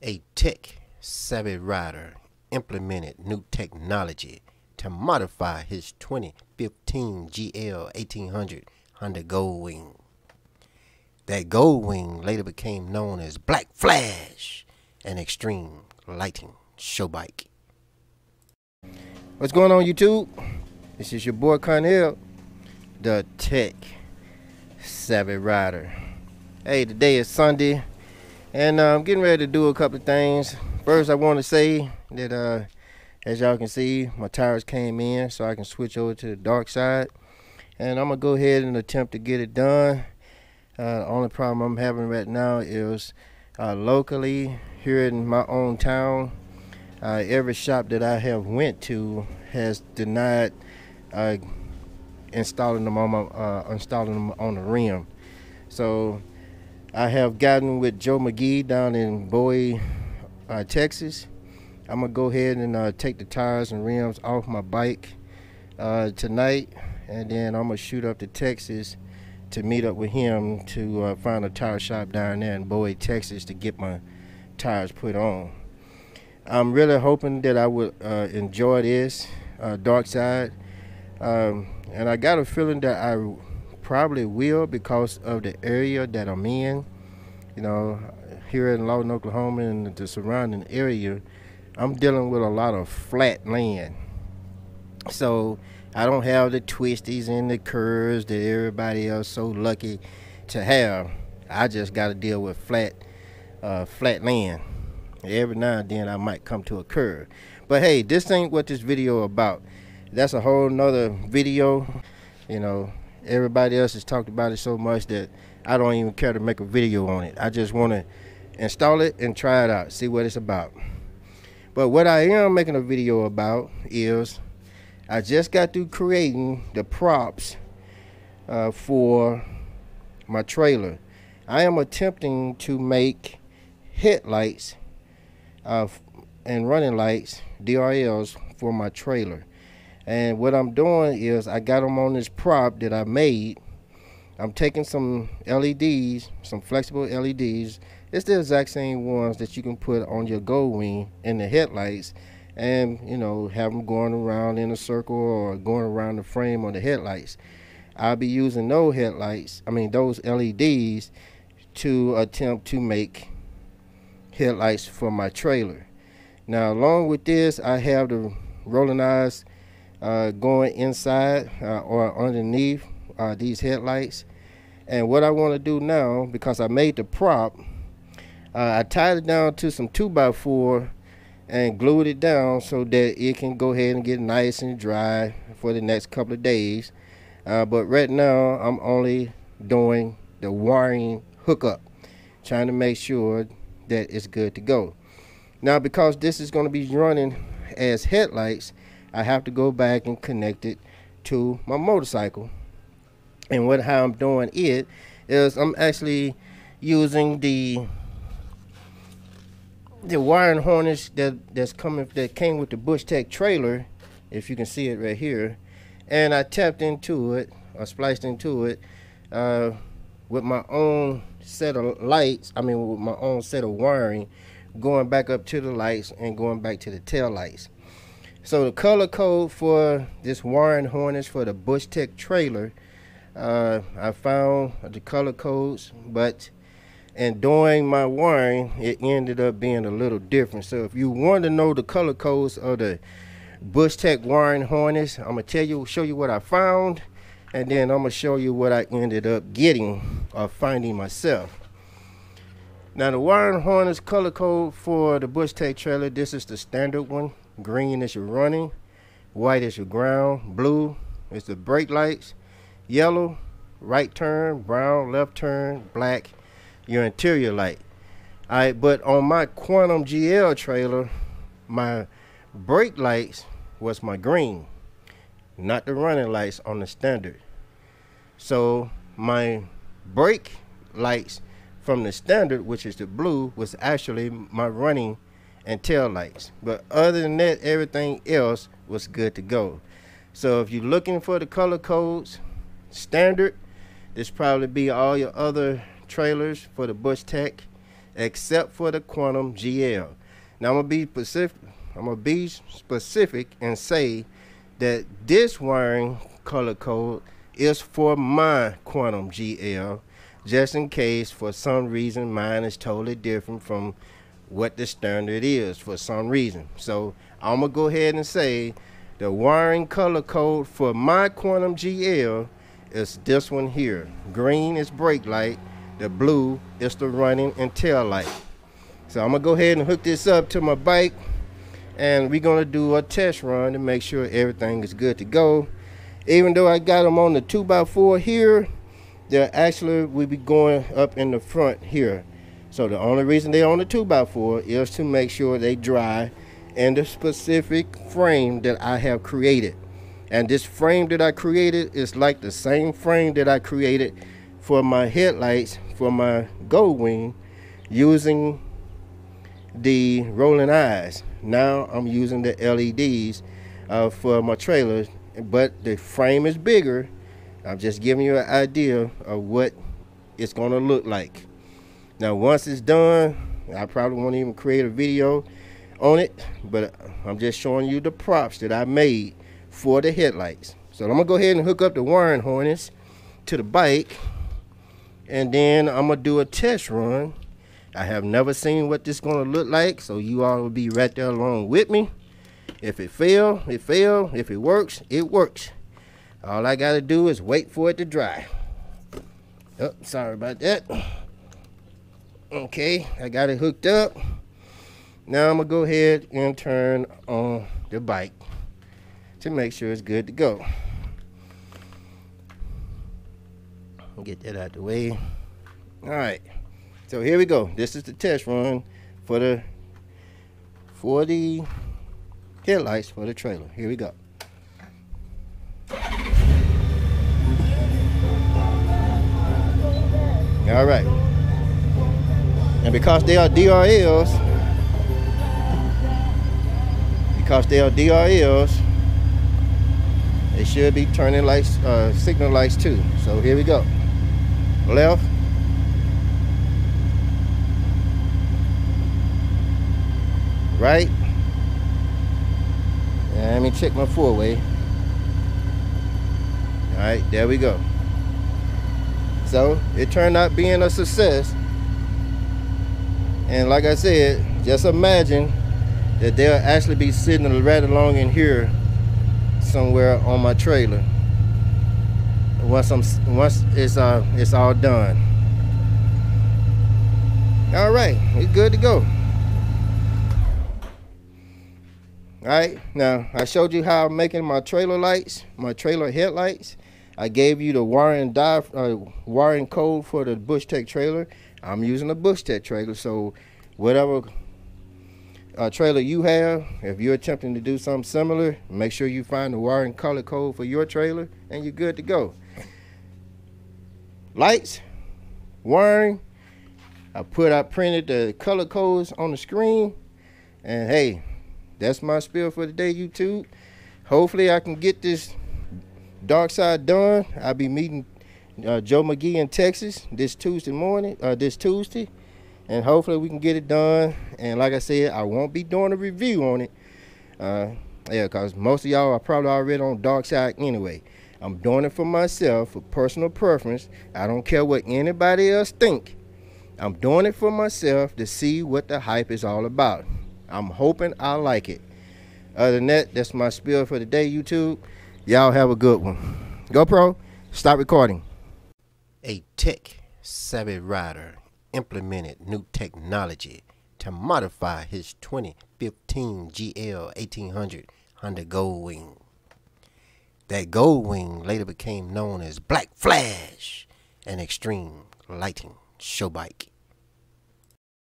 A tech-savvy rider implemented new technology to modify his 2015 GL 1800 Honda Goldwing. That Goldwing later became known as Black Flash, an extreme lighting show bike. What's going on, YouTube? This is your boy Cornell, the tech-savvy rider. Hey, today is Sunday, and I'm getting ready to do a couple of things. First, I want to say that as y'all can see, my tires came in, so I can switch over to the dark side, and I'm gonna go ahead and attempt to get it done. The only problem I'm having right now is locally here in my own town, every shop that I have went to has denied installing them on the rim. So I have gotten with Joe McGee down in Bowie, Texas. I'm gonna go ahead and take the tires and rims off my bike tonight, and then I'm gonna shoot up to Texas to meet up with him to find a tire shop down there in Bowie, Texas, to get my tires put on. I'm really hoping that I would enjoy this dark side, and I got a feeling that I probably will because of the area that I'm in. You know, here in Lawton, Oklahoma, and the surrounding area, I'm dealing with a lot of flat land. So I don't have the twisties and the curves that everybody else so lucky to have. I just got to deal with flat land. Every now and then I might come to a curve. But hey, this ain't what this video about. That's a whole nother video. You know, everybody else has talked about it so much that I don't even care to make a video on it. I just want to install it and try it out, see what it's about. But what I am making a video about is I just got through creating the props for my trailer. I am attempting to make headlights and running lights, DRLs, for my trailer. And what I'm doing is I got them on this prop that I made. I'm taking some LEDs, some flexible LEDs. It's the exact same ones that you can put on your Goldwing in the headlights, and you know, have them going around in a circle or going around the frame on the headlights. I'll be using those those LEDs to attempt to make headlights for my trailer. Now, along with this, I have the rolling eyes going inside or underneath these headlights. And what I want to do now, because I made the prop, I tied it down to some 2x4 and glued it down so that it can go ahead and get nice and dry for the next couple of days. But right now I'm only doing the wiring hookup, trying to make sure that it's good to go. Now, because this is going to be running as headlights, I have to go back and connect it to my motorcycle. And how I'm doing it is I'm actually using the wiring harness that came with the Bushtec trailer, if you can see it right here, and I tapped into it or spliced into it with my own set of lights. With my own set of wiring, going back up to the lights and going back to the tail lights. So the color code for this wiring harness for the Bushtec trailer, I found the color codes, but in doing my wiring, it ended up being a little different. So if you want to know the color codes of the Bushtec wiring harness, I'm gonna show you what I found, and then I'm gonna show you what I ended up getting or finding myself. Now, the wiring harness color code for the Bushtec trailer, this is the standard one. Green is your running, white is your ground, blue is the brake lights, yellow right turn, brown left turn, black your interior light. Alright, but on my Quantum GL trailer, my brake lights was my green, not the running lights on the standard. So my brake lights from the standard, which is the blue, was actually my running and tail lights. But other than that, everything else was good to go. So if you're looking for the color codes, standard, this probably be all your other trailers for the Bushtec except for the Quantum GL. Now I'm gonna be specific and say that this wiring color code is for my Quantum GL, just in case for some reason mine is totally different from what the standard is for some reason. So I'm gonna go ahead and say the wiring color code for my Quantum GL is this one here. Green is brake light, the blue is the running and tail light. So I'm gonna go ahead and hook this up to my bike, and we're gonna do a test run to make sure everything is good to go. Even though I got them on the 2x4 here, they're actually will be going up in the front here. So the only reason they're on the 2x4 is to make sure they dry in the specific frame that I have created. And this frame that I created is like the same frame that I created for my headlights for my Gold Wing, using the rolling eyes. Now I'm using the LEDs for my trailers, but the frame is bigger. I'm just giving you an idea of what it's going to look like. Now once it's done, I probably won't even create a video on it, but I'm just showing you the props that I made for the headlights. So I'm gonna go ahead and hook up the wiring harness to the bike, and then I'm gonna do a test run. I have never seen what this is gonna look like, so you all will be right there along with me. If it fail, it fail. If it works, it works. All I gotta do is wait for it to dry. Oh, sorry about that. Okay, I got it hooked up. Now I'm gonna go ahead and turn on the bike to make sure it's good to go. Get that out the way. All right, so here we go. This is the test run for the headlights for the trailer. Here we go. All right, and because they are DRLs, they should be turning lights, signal lights too. So here we go. Left, right, and let me check my four-way. All right, there we go. So it turned out being a success, and like I said, just imagine that they'll actually be sitting right along in here somewhere on my trailer once it's all done. All right, we're good to go. All right, now I showed you how I'm making my trailer lights, my trailer headlights. I gave you the wiring code for the Bushtec trailer. I'm using a Bushtec trailer, so whatever trailer you have, if you're attempting to do something similar, make sure you find the wiring color code for your trailer and you're good to go. Lights, wiring, I printed the color codes on the screen, and hey, that's my spiel for today, YouTube. Hopefully I can get this dark side done. I'll be meeting Joe McGee in Texas this Tuesday, and hopefully we can get it done. And like I said, I won't be doing a review on it. Yeah, because most of y'all are probably already on dark side anyway. I'm doing it for myself, for personal preference. I don't care what anybody else think. I'm doing it for myself to see what the hype is all about. I'm hoping I like it. Other than that, that's my spiel for today, YouTube. Y'all have a good one. GoPro, stop recording. A tech-savvy rider implemented new technology to modify his 2015 GL 1800 Honda Gold Wing. That Gold Wing later became known as Black Flash, an extreme lighting show bike.